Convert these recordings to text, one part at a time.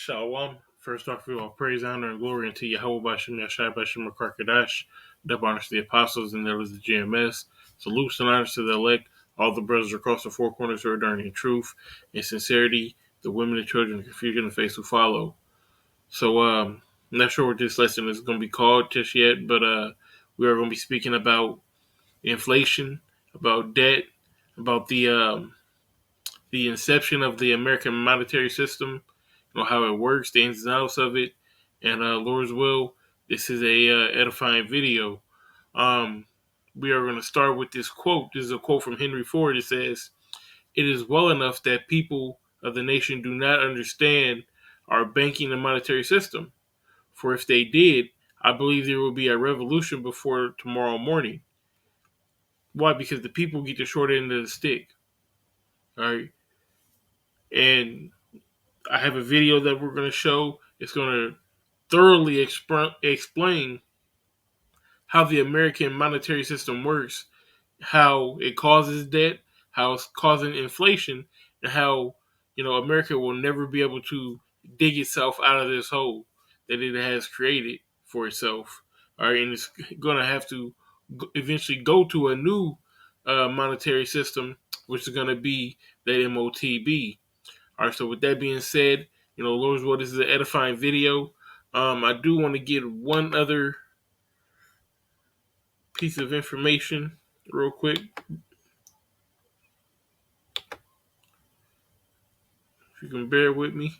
Shalom. First off, we all praise, honor, and glory unto Yahweh Bashem Yashai Bashem Karkadash. That honors the apostles and there was the GMS. Salutes and honors to the elect, all the brothers across the four corners who are learning in truth and sincerity, the women and children, the confusion and faith who follow. So, I'm not sure what this lesson is going to be called just yet, but we are going to be speaking about inflation, about debt, about the inception of the American monetary system, how it works, the ins and outs of it, and Lord's will. This is a edifying video. Um, we are going to start with this quote. This is a quote from Henry Ford. It says, "It is well enough that people of the nation do not understand our banking and monetary system. For if they did, I believe there will be a revolution before tomorrow morning." Why? Because the people get the short end of the stick. All right, and I have a video that we're going to show. It's going to thoroughly explain how the American monetary system works, how it causes debt, how it's causing inflation, and how America will never be able to dig itself out of this hole that it has created for itself. All right, and it's going to have to eventually go to a new monetary system, which is going to be the MOTB. All right, so with that being said, Lord's Will, this is an edifying video. I do want to get one other piece of information real quick. If you can bear with me.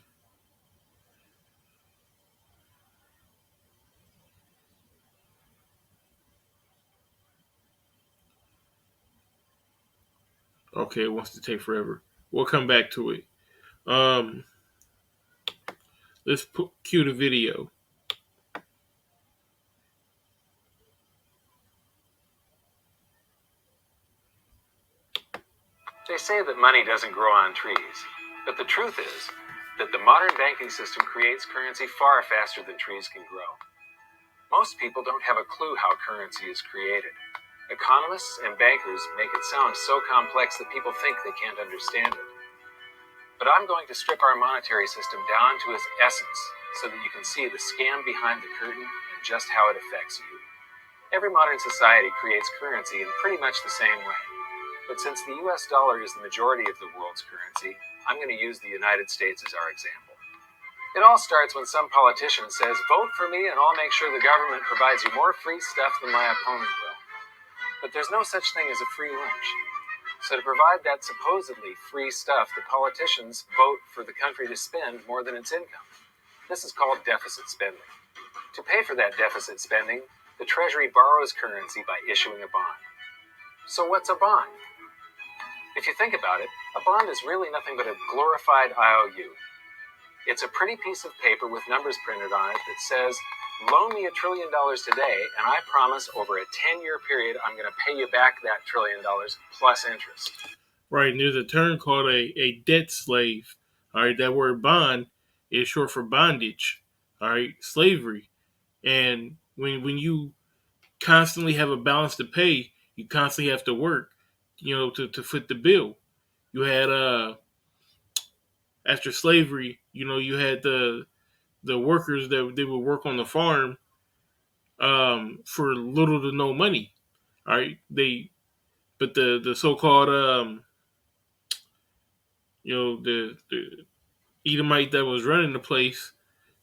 Okay, it wants to take forever. We'll come back to it. Let's cue the video. They say that money doesn't grow on trees, but the truth is that the modern banking system creates currency far faster than trees can grow. Most people don't have a clue how currency is created. Economists and bankers make it sound so complex that people think they can't understand it. But I'm going to strip our monetary system down to its essence so that you can see the scam behind the curtain and just how it affects you. Every modern society creates currency in pretty much the same way. But since the US dollar is the majority of the world's currency, I'm going to use the United States as our example. It all starts when some politician says, "Vote for me and I'll make sure the government provides you more free stuff than my opponent will." But there's no such thing as a free lunch. So to provide that supposedly free stuff, the politicians vote for the country to spend more than its income. This is called deficit spending. To pay for that deficit spending, the Treasury borrows currency by issuing a bond. So what's a bond? If you think about it, a bond is really nothing but a glorified IOU. It's a pretty piece of paper with numbers printed on it that says, "Loan me $1 trillion today, and I promise over a 10-year period, I'm going to pay you back that $1 trillion plus interest." Right, and there's a term called a debt slave. All right, that word bond is short for bondage. All right, slavery. And when you constantly have a balance to pay, you constantly have to work, to foot the bill. You had after slavery, you had the workers that they would work on the farm for little to no money. All right, but the so-called the Edomite that was running the place,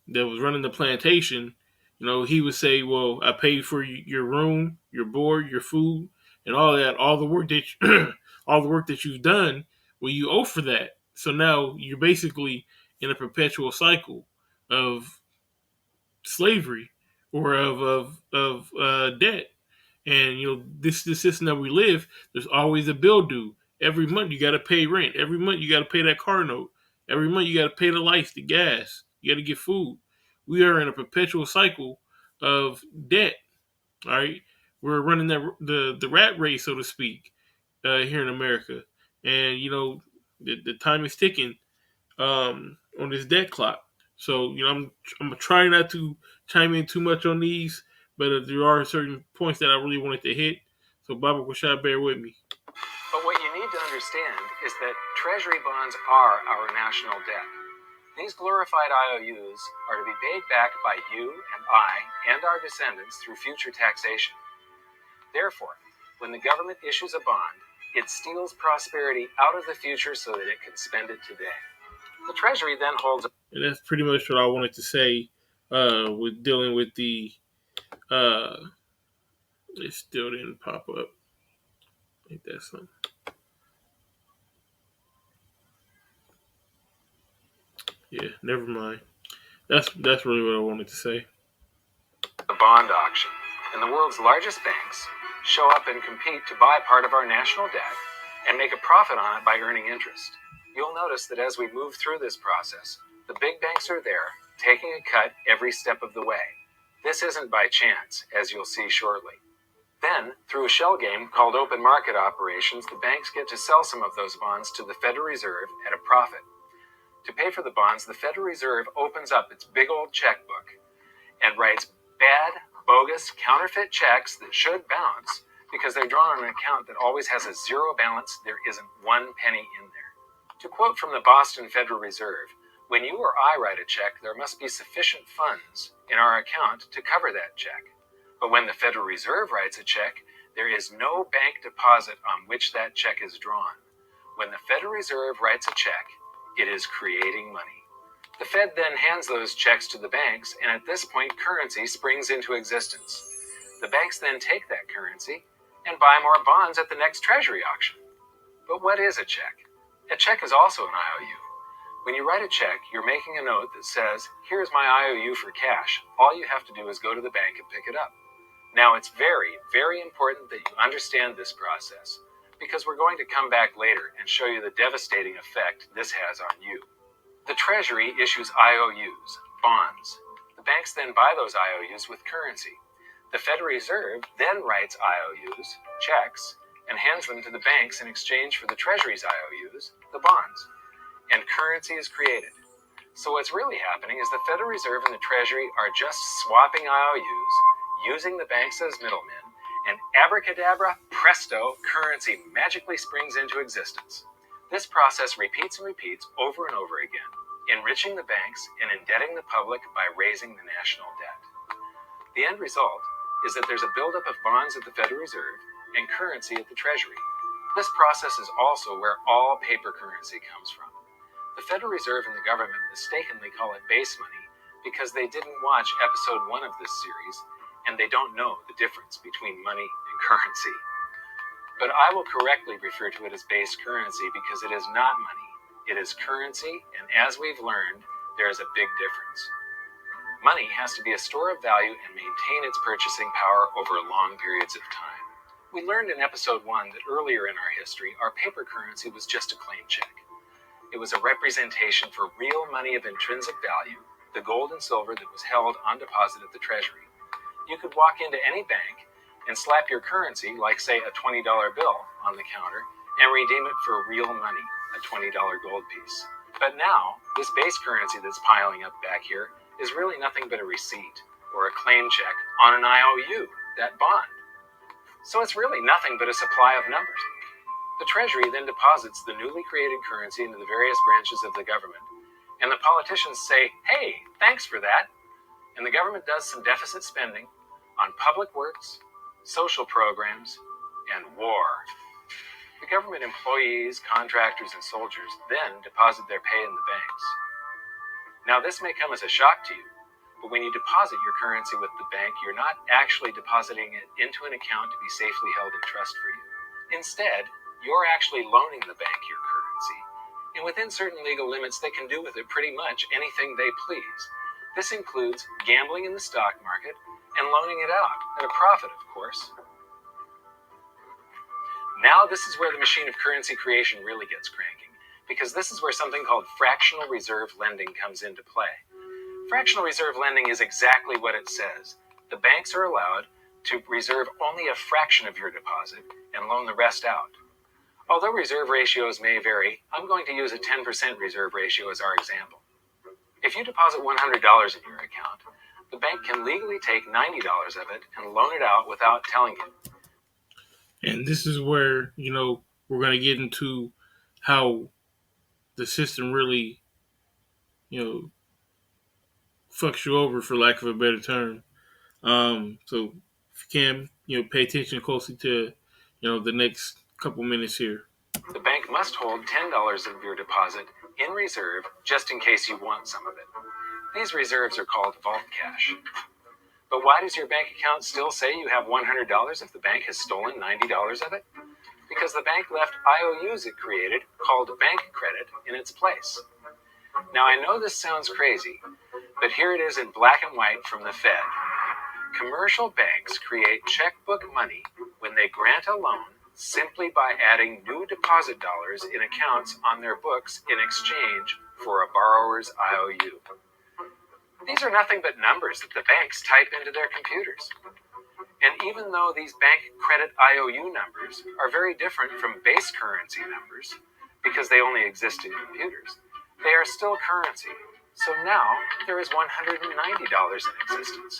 that was running the plantation, he would say, "Well, I paid for your room, your board, your food, and all that, all the work that all the work that you've done. Well, you owe for that. So now you're basically in a perpetual cycle of slavery or of debt." And this system that we live, there's always a bill due. Every month you got to pay rent. Every month you got to pay that car note. Every month you got to pay the lights, the gas. You got to get food. We are in a perpetual cycle of debt. All right, we're running the rat race, so to speak, here in America, and the time is ticking on this debt clock. So I'm trying not to chime in too much on these, but there are certain points that I really wanted to hit. So Baba Rashad, bear with me. But what you need to understand is that Treasury bonds are our national debt. These glorified IOUs are to be paid back by you and I and our descendants through future taxation. Therefore, when the government issues a bond, it steals prosperity out of the future so that it can spend it today. The Treasury then holds. And that's pretty much what I wanted to say with dealing with the. It still didn't pop up. Ain't that something? Yeah, never mind. That's really what I wanted to say. The bond auction, and the world's largest banks show up and compete to buy part of our national debt and make a profit on it by earning interest. You'll notice that as we move through this process, the big banks are there, taking a cut every step of the way. This isn't by chance, as you'll see shortly. Then, through a shell game called open market operations, the banks get to sell some of those bonds to the Federal Reserve at a profit. To pay for the bonds, the Federal Reserve opens up its big old checkbook and writes bad, bogus, counterfeit checks that should bounce because they're drawn on an account that always has a zero balance. There isn't one penny in there. To quote from the Boston Federal Reserve, when you or I write a check, there must be sufficient funds in our account to cover that check. But when the Federal Reserve writes a check, there is no bank deposit on which that check is drawn. When the Federal Reserve writes a check, it is creating money. The Fed then hands those checks to the banks, and at this point, currency springs into existence. The banks then take that currency and buy more bonds at the next Treasury auction. But what is a check? A check is also an IOU. When you write a check, you're making a note that says, here's my IOU for cash. All you have to do is go to the bank and pick it up. Now, it's very, very important that you understand this process, because we're going to come back later and show you the devastating effect this has on you. The Treasury issues IOUs, bonds. The banks then buy those IOUs with currency. The Federal Reserve then writes IOUs, checks, and hands them to the banks in exchange for the Treasury's IOUs, the bonds. And currency is created. So what's really happening is the Federal Reserve and the Treasury are just swapping IOUs, using the banks as middlemen, and abracadabra, presto, currency magically springs into existence. This process repeats and repeats over and over again, enriching the banks and indebting the public by raising the national debt. The end result is that there's a buildup of bonds at the Federal Reserve and currency at the Treasury. This process is also where all paper currency comes from. The Federal Reserve and the government mistakenly call it base money because they didn't watch episode 1 of this series and they don't know the difference between money and currency. But I will correctly refer to it as base currency because it is not money. It is currency, and as we've learned, there is a big difference. Money has to be a store of value and maintain its purchasing power over long periods of time. We learned in episode 1 that earlier in our history, our paper currency was just a claim check. It was a representation for real money of intrinsic value, the gold and silver that was held on deposit at the Treasury. You could walk into any bank and slap your currency, like say a $20 bill, on the counter and redeem it for real money, a $20 gold piece. But now, this base currency that's piling up back here is really nothing but a receipt or a claim check on an IOU, that bond. So it's really nothing but a supply of numbers. The Treasury then deposits the newly created currency into the various branches of the government, and the politicians say, hey, thanks for that. And the government does some deficit spending on public works, social programs, and war. The government employees, contractors, and soldiers then deposit their pay in the banks. Now, this may come as a shock to you, but when you deposit your currency with the bank, you're not actually depositing it into an account to be safely held in trust for you. Instead, you're actually loaning the bank your currency, and within certain legal limits, they can do with it pretty much anything they please. This includes gambling in the stock market and loaning it out at a profit, of course. Now this is where the machine of currency creation really gets cranking, because this is where something called fractional reserve lending comes into play. Fractional reserve lending is exactly what it says. The banks are allowed to reserve only a fraction of your deposit and loan the rest out. Although reserve ratios may vary, I'm going to use a 10% reserve ratio as our example. If you deposit $100 in your account, the bank can legally take $90 of it and loan it out without telling you. And this is where, we're going to get into how the system really, fucks you over, for lack of a better term. So if you can, pay attention closely to, the next couple minutes here. The bank must hold $10 of your deposit in reserve just in case you want some of it. These reserves are called vault cash. But why does your bank account still say you have $100 if the bank has stolen $90 of it? Because the bank left IOUs it created, called bank credit, in its place. Now I know this sounds crazy, but here it is in black and white from the Fed. Commercial banks create checkbook money when they grant a loan simply by adding new deposit dollars in accounts on their books in exchange for a borrower's IOU. These are nothing but numbers that the banks type into their computers. And even though these bank credit IOU numbers are very different from base currency numbers, because they only exist in computers, they are still currency. So now there is $190 in existence.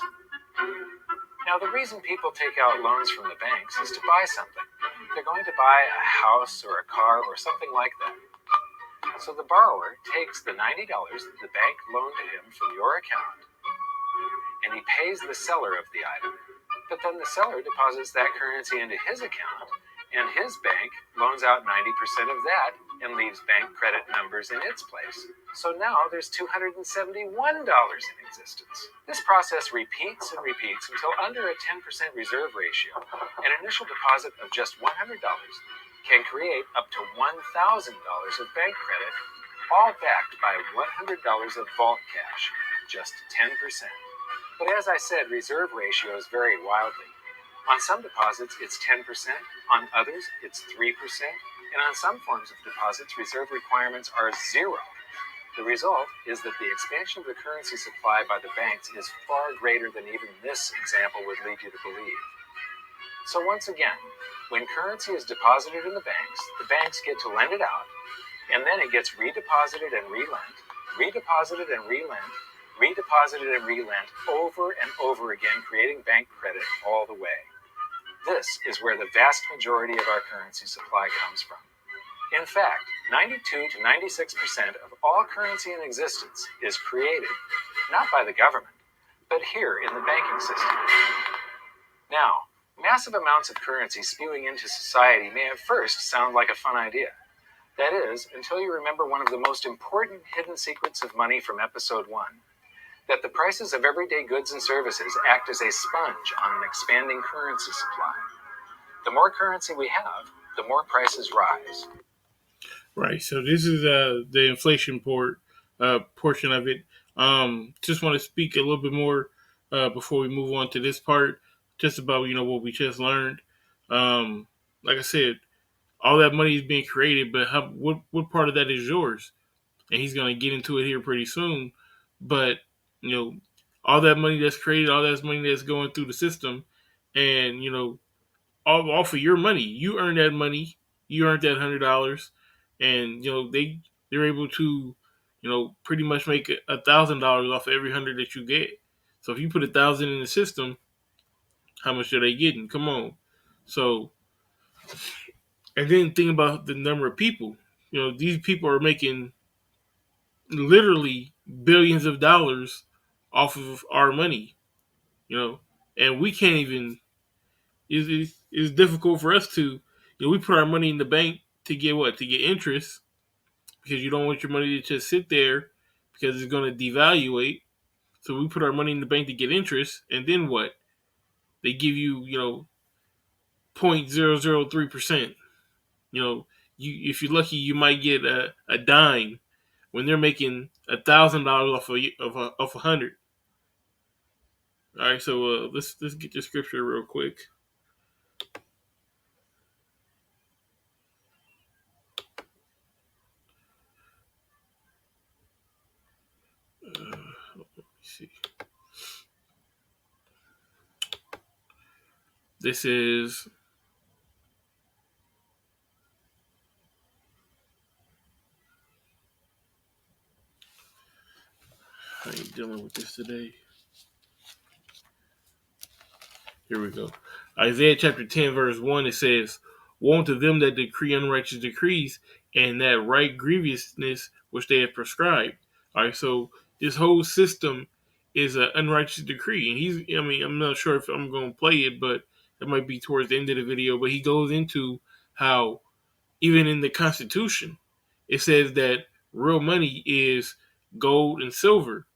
Now the reason people take out loans from the banks is to buy something. They're going to buy a house or a car or something like that. So the borrower takes the $90 that the bank loaned to him from your account, and he pays the seller of the item. But then the seller deposits that currency into his account, and his bank loans out 90% of that and leaves bank credit numbers in its place. So now there's $271 in existence. This process repeats and repeats until under a 10% reserve ratio, an initial deposit of just $100 can create up to $1,000 of bank credit, all backed by $100 of vault cash, just 10%. But as I said, reserve ratios vary wildly. On some deposits, it's 10%, on others, it's 3%, and on some forms of deposits, reserve requirements are 0. The result is that the expansion of the currency supply by the banks is far greater than even this example would lead you to believe. So once again, when currency is deposited in the banks get to lend it out, and then it gets redeposited and relent, redeposited and relent, redeposited and relent over and over again, creating bank credit all the way. This is where the vast majority of our currency supply comes from. In fact, 92 to 96% of all currency in existence is created not by the government, but here in the banking system. Now, massive amounts of currency spewing into society may at first sound like a fun idea. That is, until you remember one of the most important hidden secrets of money from episode 1, that the prices of everyday goods and services act as a sponge on an expanding currency supply. The more currency we have, the more prices rise. Right. So this is the inflation portion of it. Just want to speak a little bit more before we move on to this part, just about what we just learned. Like I said, all that money is being created, but what part of that is yours? And he's going to get into it here pretty soon. But all that money that's created, all that money that's going through the system, and all off of your money, you earn that money, you earned that $100, and they're able to pretty much make $1,000 off of every 100 that you get. So if you put 1,000 in the system, how much are they getting? Come on. So, and then think about the number of people. These people are making literally billions of dollars off of our money. And we can't even. It's difficult for us to. We put our money in the bank to get what? To get interest, because you don't want your money to just sit there because it's going to devaluate. So we put our money in the bank to get interest, and then what? They give you, 0.003%. If you're lucky, you might get a dime when they're making $1,000 off 100. All right, so let's get the scripture real quick. Let me see. This is I ain't dealing with this today. Here we go. Isaiah chapter 10, verse 1, it says, "Woe unto them that decree unrighteous decrees, and that right grievousness which they have prescribed. All right, so this whole system is an unrighteous decree, and I'm not sure if I'm going to play it, but that might be towards the end of the video. But he goes into how even in the Constitution, it says that real money is gold and silver.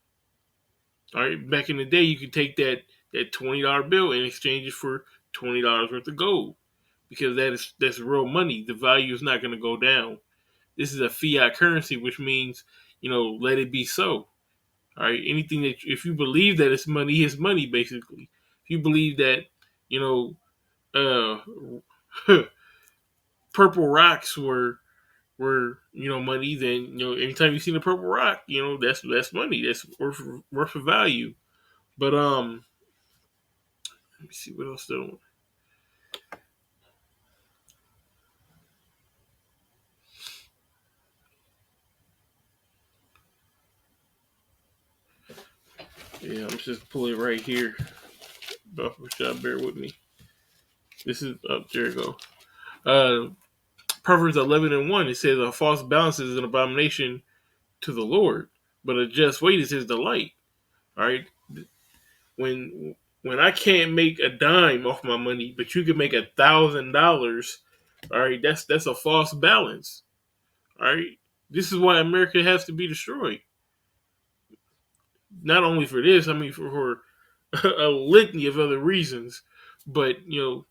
All right, back in the day, you could take that $20 bill and exchange it for $20 worth of gold because that's real money. The value is not going to go down. This is a fiat currency, which means let it be so. All right, anything that if you believe that it's money, basically. If you believe that, you know, purple rocks were money, then anytime you see the purple rock, that's money. That's worth of value. But let me see what else though. Yeah, I'm just pulling it right here. Buffer shot, bear with me. This is there you go. Proverbs 11:1. It says a false balance is an abomination to the Lord, but a just weight is his delight. All right. When I can't make a dime off my money, but you can make $1,000, all right, that's a false balance. All right. This is why America has to be destroyed. Not only for this, I mean for a litany of other reasons. But you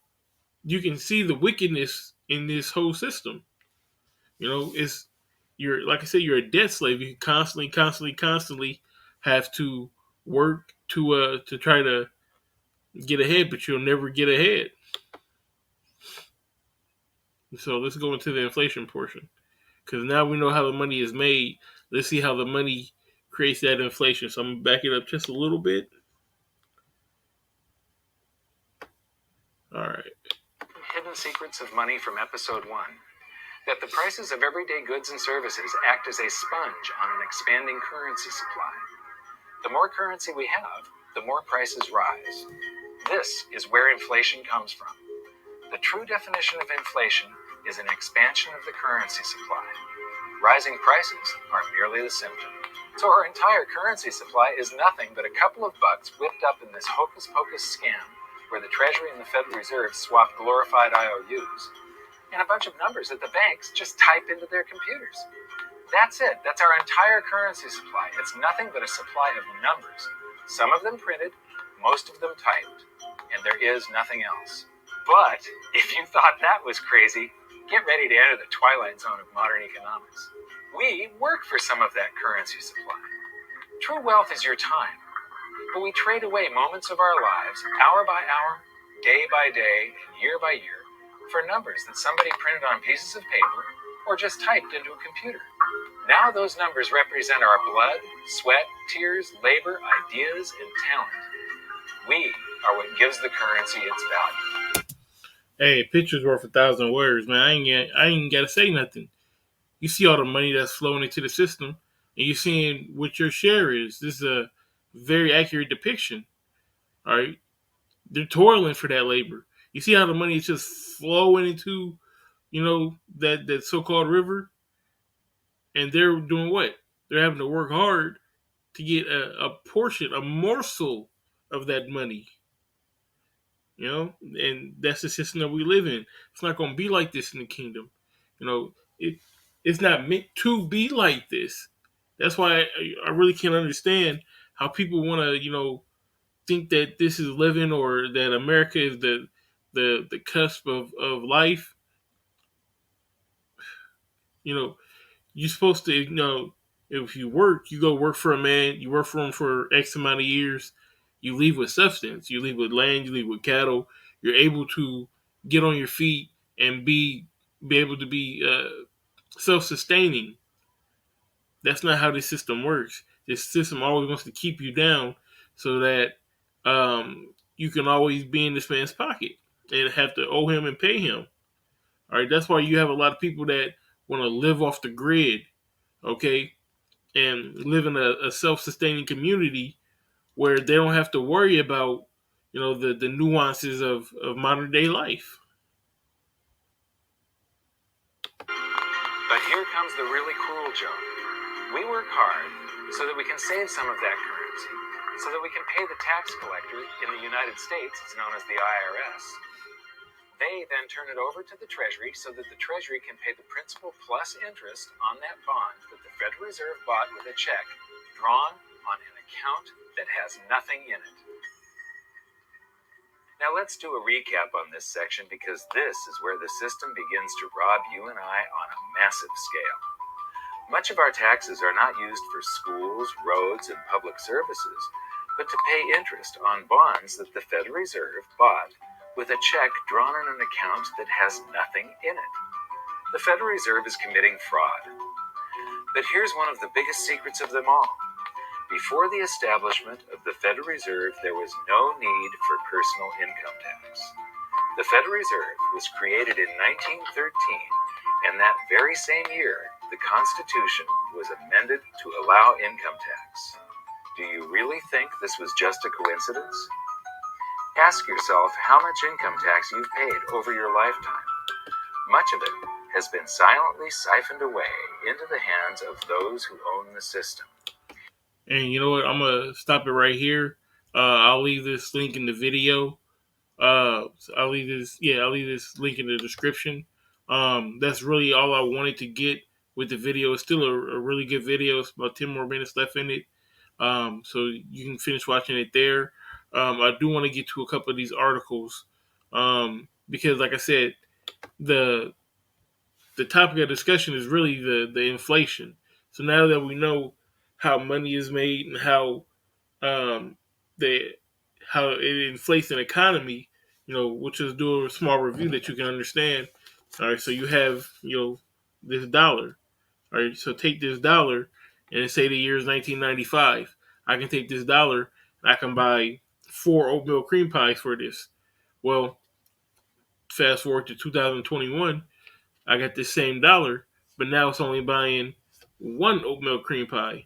can see the wickedness in this whole system. It's you're like I said, you're a debt slave. You constantly have to work to try to get ahead, but you'll never get ahead. So let's go into the inflation portion because now we know how the money is made. Let's see how the money creates that inflation. So I'm gonna back it up just a little bit. All right. Hidden secrets of money from episode 1. That the prices of everyday goods and services act as a sponge on an expanding currency supply. The more currency we have, the more prices rise. This is where inflation comes from. The true definition of inflation is an expansion of the currency supply. Rising prices are merely the symptom. So our entire currency supply is nothing but a couple of bucks whipped up in this hocus-pocus scam where the Treasury and the Federal Reserve swap glorified IOUs and a bunch of numbers that the banks just type into their computers. That's it. That's our entire currency supply. It's nothing but a supply of numbers. Some of them printed, most of them typed, and there is nothing else. But if you thought that was crazy, get ready to enter the twilight zone of modern economics. We work for some of that currency supply. True wealth is your time, but we trade away moments of our lives, hour by hour, day by day, and year by year, for numbers that somebody printed on pieces of paper or just typed into a computer. Now those numbers represent our blood, sweat, tears, labor, ideas, and talent. We are what gives the currency its value. Hey, a picture's worth 1,000 words, man. I ain't got to say nothing. You see all the money that's flowing into the system, and you're seeing what your share is. This is a very accurate depiction. All right, they're toiling for that labor. You see how the money is just flowing into, that so-called river, and they're doing what? They're having to work hard to get a portion, a morsel of that money. And that's the system that we live in. It's not going to be like this in the kingdom. It's not meant to be like this. That's why I really can't understand how people want to, think that this is living or that America is the cusp of life. You're supposed to, if you work, you go work for a man, you work for him for X amount of years, you leave with substance, you leave with land, you leave with cattle, you're able to get on your feet and be able to be self-sustaining. That's not how this system works. This system always wants to keep you down so that you can always be in this man's pocket and have to owe him and pay him. All right, that's why you have a lot of people that want to live off the grid, okay, and live in a self-sustaining community where they don't have to worry about, the nuances of modern day life. But here comes the really cruel joke. We work hard, so that we can save some of that currency, so that we can pay the tax collector in the United States, it's known as the IRS. They then turn it over to the Treasury so that the Treasury can pay the principal plus interest on that bond that the Federal Reserve bought with a check drawn on an account that has nothing in it. Now let's do a recap on this section, because this is where the system begins to rob you and I on a massive scale. Much of our taxes are not used for schools, roads, and public services, but to pay interest on bonds that the Federal Reserve bought with a check drawn on an account that has nothing in it. The Federal Reserve is committing fraud. But here's one of the biggest secrets of them all. Before the establishment of the Federal Reserve, there was no need for personal income tax. The Federal Reserve was created in 1913, and that very same year, the Constitution was amended to allow income tax. Do you really think this was just a coincidence? Ask yourself how much income tax you've paid over your lifetime. Much of it has been silently siphoned away into the hands of those who own the system. And you know what? I'm gonna stop it right here. I'll leave this link in the video. I'll leave this link in the description. That's really all I wanted to get with the video. It's still a really good video. It's about 10 more minutes left in it. So you can finish watching it there. I do want to get to a couple of these articles. Because like I said, the topic of discussion is really the inflation. So now that we know how money is made and how the how it inflates an economy, we'll just do a small review that you can understand. All right, so you have this dollar. All right, so take this dollar and say the year is 1995. I can take this dollar and I can buy 4 oatmeal cream pies for this. Well, fast forward to 2021, I got this same dollar, but now it's only buying 1 oatmeal cream pie.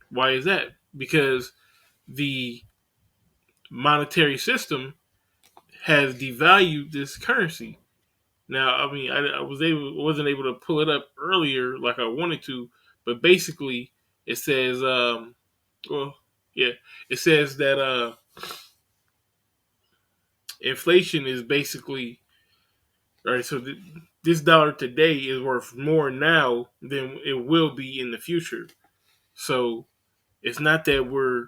Why is that? Because the monetary system has devalued this currency. Now, I mean, I wasn't able to pull it up earlier like I wanted to, but basically, it says, it says that inflation is basically, all right. So this dollar today is worth more now than it will be in the future. So it's not that we're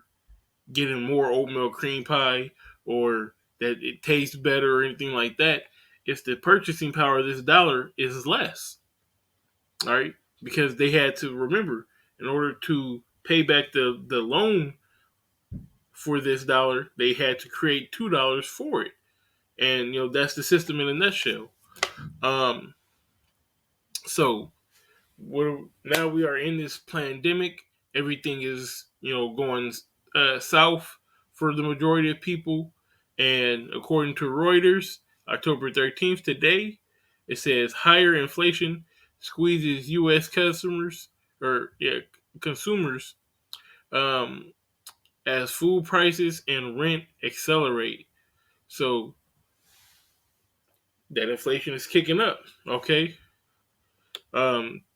getting more oatmeal cream pie or that it tastes better or anything like that. It's the purchasing power of this dollar is less. All right. Because they had to remember, in order to pay back the loan for this dollar, they had to create $2 for it. And that's the system in a nutshell. So now we are in this pandemic. Everything is going south for the majority of people, and according to Reuters, October 13th today, it says higher inflation squeezes U.S. consumers as food prices and rent accelerate. So that inflation is kicking up. Okay,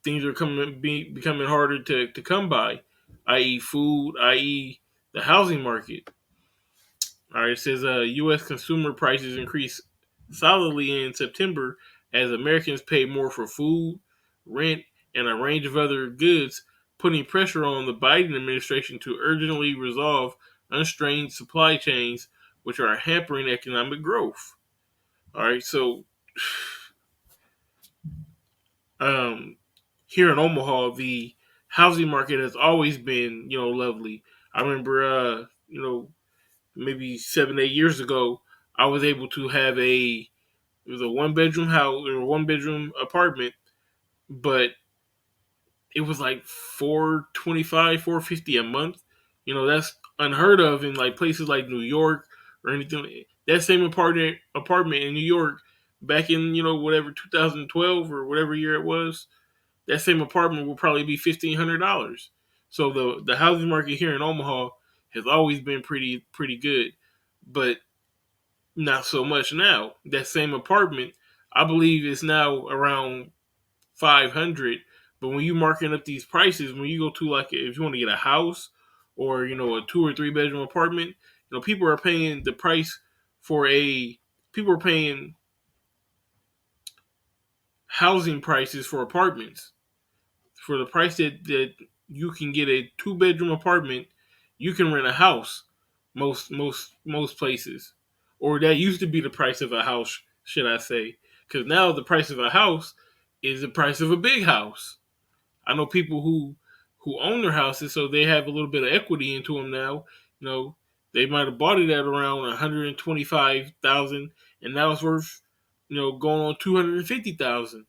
things are becoming harder to come by, i.e., food, i.e., the housing market. All right, it says U.S. consumer prices increased solidly in September as Americans paid more for food, rent, and a range of other goods, putting pressure on the Biden administration to urgently resolve unstrained supply chains, which are hampering economic growth. All right, so here in Omaha, the housing market has always been, lovely. I remember, maybe 7, 8 years ago, I was able to have it was a 1-bedroom house or 1-bedroom apartment, but it was like $425, $450 a month. That's unheard of in like places like New York or anything. That same apartment in New York back in, whatever 2012 or whatever year it was, that same apartment will probably be $1,500. So the housing market here in Omaha has always been pretty good, but not so much now. That same apartment, I believe, is now around 500, But when you marking up these prices, when you go to like if you want to get a house or a 2 or 3 bedroom apartment, people are paying the price for a people are paying housing prices for apartments for the price that you can get a 2 bedroom apartment. You can rent a house most places, or that used to be the price of a house, should I say? Because now the price of a house is the price of a big house. I know people who own their houses, so they have a little bit of equity into them now. They might have bought it at around 125,000, and now it's worth going on 250,000.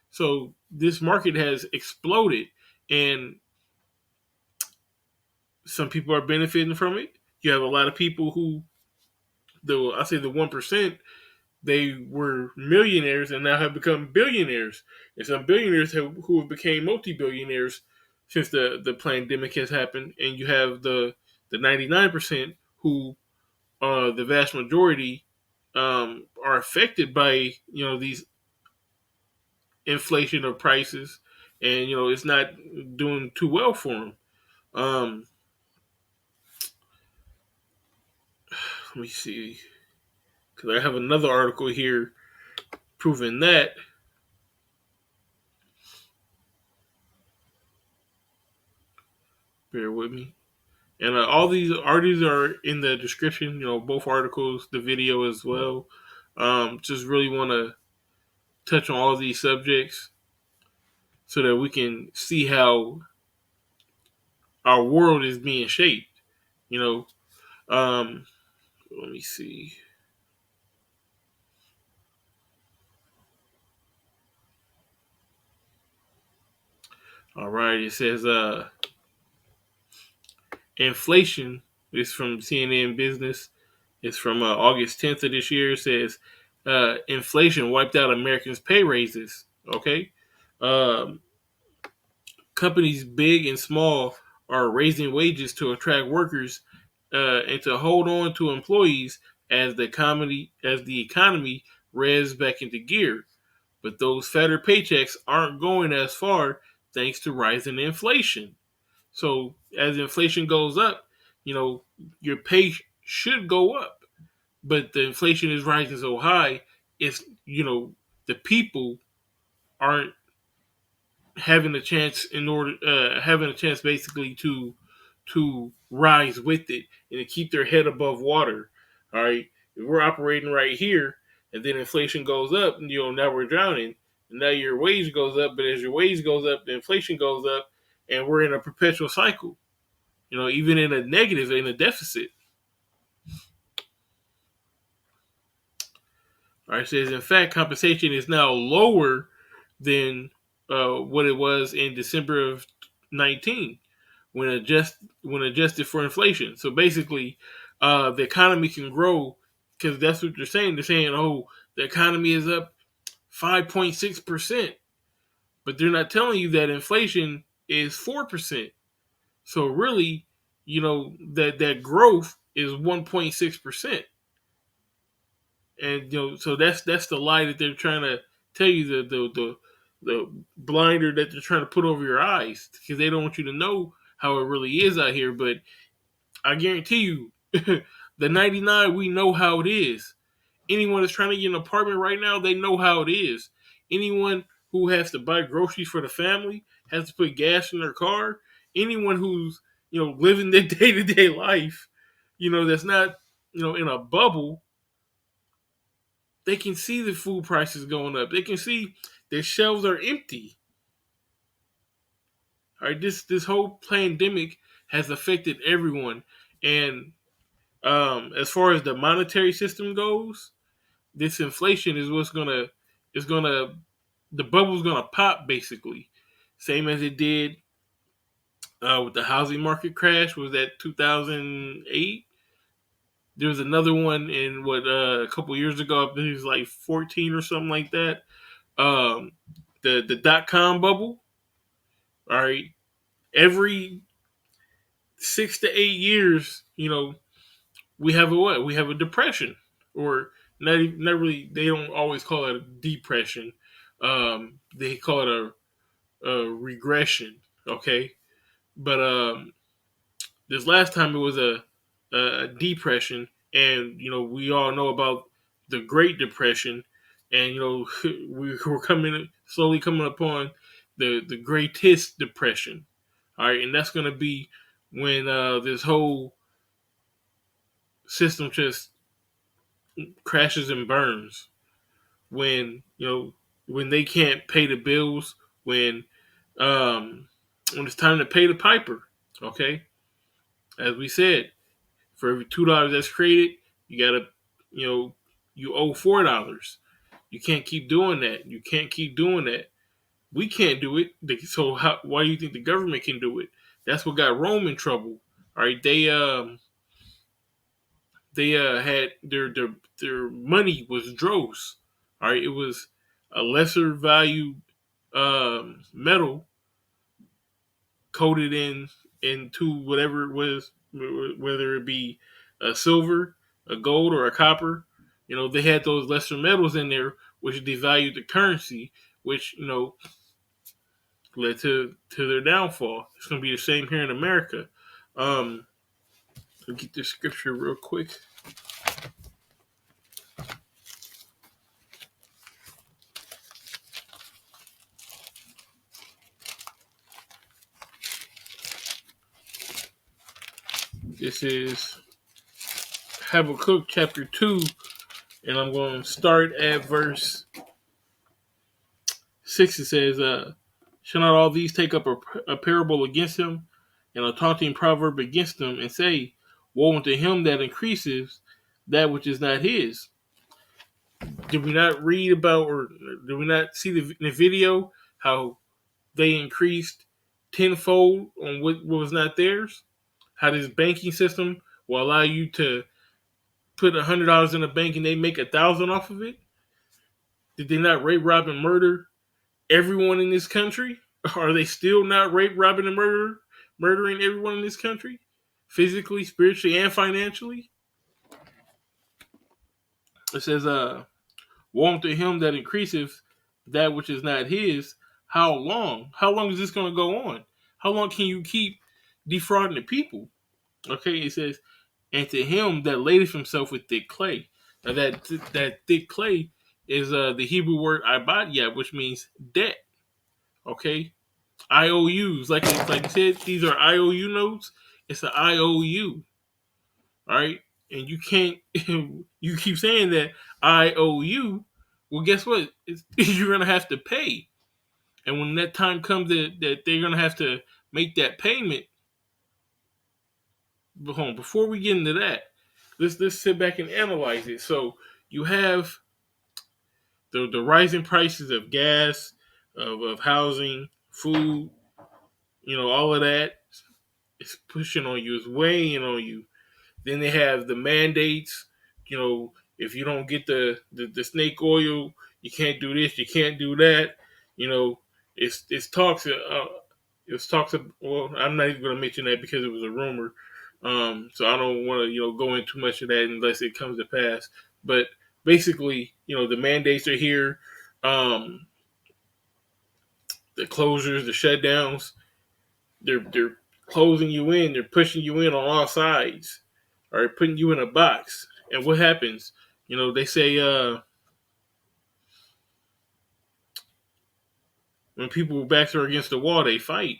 So this market has exploded, and some people are benefiting from it. You have a lot of people who, I say the 1%, they were millionaires and now have become billionaires, and some billionaires who have became multi-billionaires since the pandemic has happened. And you have the 99% who, the vast majority, are affected by these inflation of prices, and it's not doing too well for them. Um, Let me see, because I have another article here proving that. Bear with me. And all these articles are in the description. Both articles, the video as well. Just really want to touch on all of these subjects so that we can see how our world is being shaped. You know, Let me see. All right, it says inflation is from CNN Business. It's from August 10th of this year. It says inflation wiped out Americans' pay raises. Okay. Um, Companies big and small are raising wages to attract workers and to hold on to employees as the economy revs back into gear. But those fatter paychecks aren't going as far thanks to rising inflation. So as inflation goes up, your pay should go up, but the inflation is rising so high, if the people aren't having a chance basically to rise with it and to keep their head above water. All right, if we're operating right here, and then inflation goes up, and now we're drowning, and now your wage goes up, but as your wage goes up, the inflation goes up, and we're in a perpetual cycle. Even in a negative, in a deficit. All right, it says in fact, compensation is now lower than what it was in December of 19 when adjusted for inflation. So basically, the economy can grow because that's what they're saying. They're saying, oh, the economy is up 5.6%, but they're not telling you that inflation is 4%. So really, that growth is 1.6%. And so that's the lie that they're trying to tell you, the blinder that they're trying to put over your eyes, because they don't want you to know how it really is out here. But I guarantee you, the 99, we know how it is. Anyone that's trying to get an apartment right now, they know how it is. Anyone who has to buy groceries for the family, has to put gas in their car, anyone who's living their day to day life, that's not in a bubble, they can see the food prices going up. They can see their shelves are empty. All right, this whole pandemic has affected everyone, and as far as the monetary system goes, this inflation is what's gonna is gonna the bubble's gonna pop basically, same as it did with the housing market crash. Was that 2008? There was another one in a couple years ago. I think it was like 14 or something like that. The dot-com bubble. All right, every 6 to 8 years, we have a what? We have a depression, or not really. They don't always call it a depression. They call it regression. Okay, but this last time it was a depression, and we all know about the Great Depression, and we're slowly coming upon the greatest depression. All right, and that's going to be when this whole system just crashes and burns. When when they can't pay the bills, when um, when it's time to pay the piper. Okay, as we said, for every $2 that's created, you gotta, you owe $4. You can't keep doing that. You can't keep doing that. We can't do it. So why do you think the government can do it? That's what got Rome in trouble. All right, they had their money was dross. All right, it was a lesser value metal coated into whatever it was, whether it be a silver, a gold, or a copper. They had those lesser metals in there, which devalued the currency, which led to their downfall. It's going to be the same here in America. I'll get this scripture real quick. This is Habakkuk chapter 2, and I'm going to start at verse 6. It says, shall not all these take up a parable against him, and a taunting proverb against him, and say, woe unto him that increases that which is not his? Did we not read about, or did we not see the video, how they increased tenfold on what was not theirs? How this banking system will allow you to put $100 in a bank and they make 1,000 off of it? Did they not rape, rob, and murder everyone in this country? Are they still not rape, robbing, and murdering everyone in this country? Physically, spiritually, and financially? It says, woe unto him that increaseth that which is not his. How long? How long is this going to go on? How long can you keep defrauding the people? Okay, it says, and to him that ladeth himself with thick clay. Now that thick clay is the Hebrew word ibadiah, which means debt. Okay, IOUs, like I said, these are IOU notes. It's an IOU. All right, and you can't. You keep saying that IOU. Well, guess what? You're gonna have to pay, and when that time comes that they're gonna have to make that payment. But hold on, before we get into that, let's sit back and analyze it. So you have the rising prices of gas, of housing, food, all of that. It's pushing on you. It's weighing on you. Then they have the mandates. If you don't get the snake oil, you can't do this, you can't do that. It's talks. It's talks. Well, I'm not even going to mention that because it was a rumor. So I don't want to go into too much of that unless it comes to pass. But basically, the mandates are here. The closures, the shutdowns, they're closing you in. They're pushing you in on all sides. All right, putting you in a box. And what happens? They say when people backs are against the wall, they fight.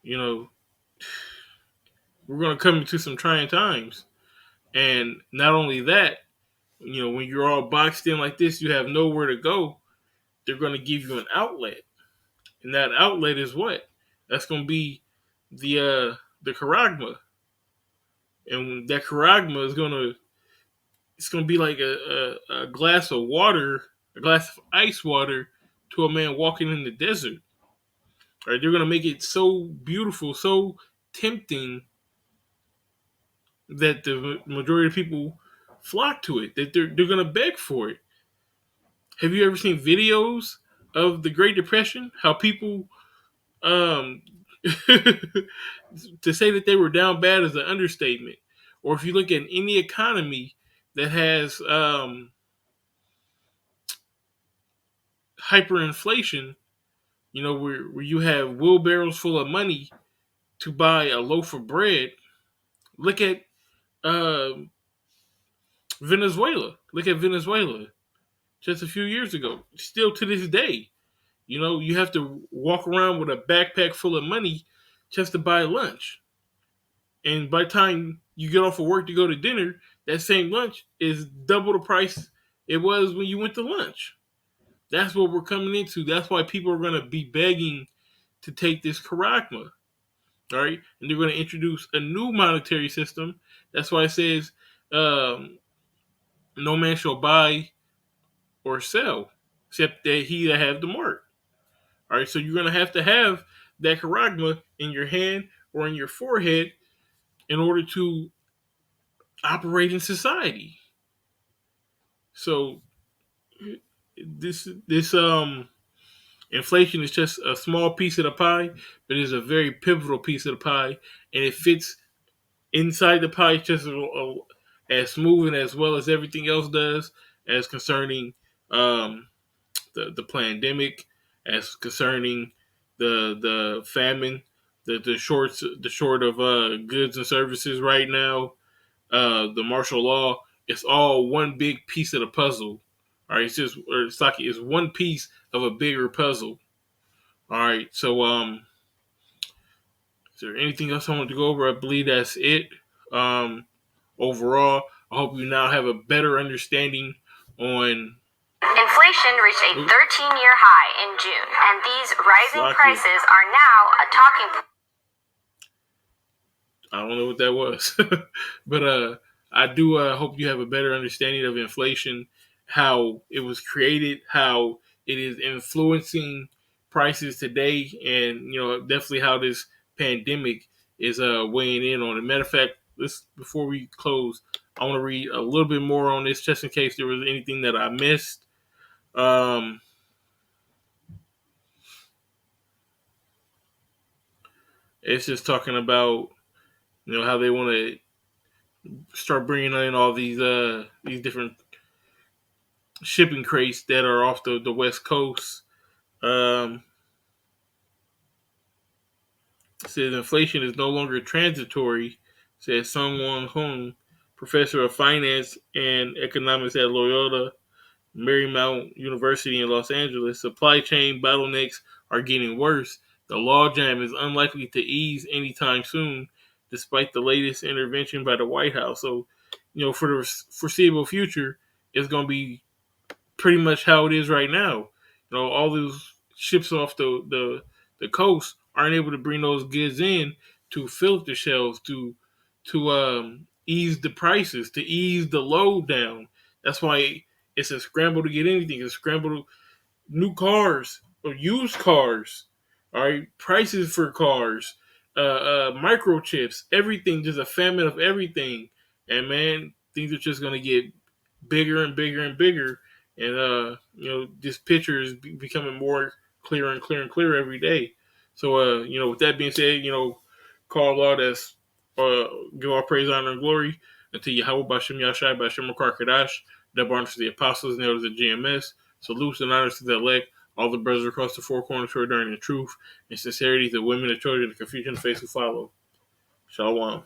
We're going to come into some trying times. And not only that, when you're all boxed in like this, you have nowhere to go. They're going to give you an outlet. And that outlet is what? That's going to be the charagma. And that charagma is it's going to be like a glass of water, a glass of ice water to a man walking in the desert. All right, they're going to make it so beautiful, so tempting that the majority of people flock to it, that they're going to beg for it. Have you ever seen videos of the Great Depression? How people, to say that they were down bad is an understatement. Or if you look at any economy that has hyperinflation, where you have wheelbarrows full of money to buy a loaf of bread. Look at uh, Venezuela. Look at Venezuela just a few years ago. Still to this day, you have to walk around with a backpack full of money just to buy lunch. And by the time you get off of work to go to dinner, that same lunch is double the price it was when you went to lunch. That's what we're coming into. That's why people are going to be begging to take this charagma. All right. And they're going to introduce a new monetary system. That's why it says no man shall buy or sell except that he that have the mark. All right. So you're going to have that charagma in your hand or in your forehead in order to operate in society. So this inflation is just a small piece of the pie, but it is a very pivotal piece of the pie, and it fits inside the pie just as smooth and as well as everything else does, as concerning um, the pandemic, as concerning the famine, the short of goods and services right now, the martial law. It's all one big piece of the puzzle. All right, it's like it's one piece of a bigger puzzle. All right, so is there anything else I want to go over? I believe that's it. Overall, I hope you now have a better understanding on. Inflation reached a 13-year high in June, and these rising prices are now a talking point. I don't know what that was, but I do hope you have a better understanding of inflation, how it was created, how it is influencing prices today, and definitely how this pandemic is weighing in on it. Matter of fact, before we close, I want to read a little bit more on this just in case there was anything that I missed. It's just talking about how they want to start bringing in all these different shipping crates that are off the West Coast. Says inflation is no longer transitory, says Sung Won Hung, professor of finance and economics at Loyola Marymount University in Los Angeles. Supply chain bottlenecks are getting worse. The logjam is unlikely to ease anytime soon, despite the latest intervention by the White House. So, for the foreseeable future, it's going to be pretty much how it is right now. All those ships off the coast aren't able to bring those goods in to fill up the shelves, to ease the prices, to ease the load down. That's why it's a scramble to get anything. It's a scramble to new cars or used cars. All right, prices for cars, microchips, everything. Just a famine of everything, and man, things are just gonna get bigger and bigger and bigger. And this picture is becoming more clearer and clearer and clearer every day. So with that being said, call all that's give all praise, honor, and glory unto Yahweh Bashem Yashai Bashem Kadash, that honors the apostles and elders of GMS. Salutes and honors to the elect, all the brothers across the four corners who are learning the truth and sincerity, the women, the children, the confusion, the face who follow. Shalom.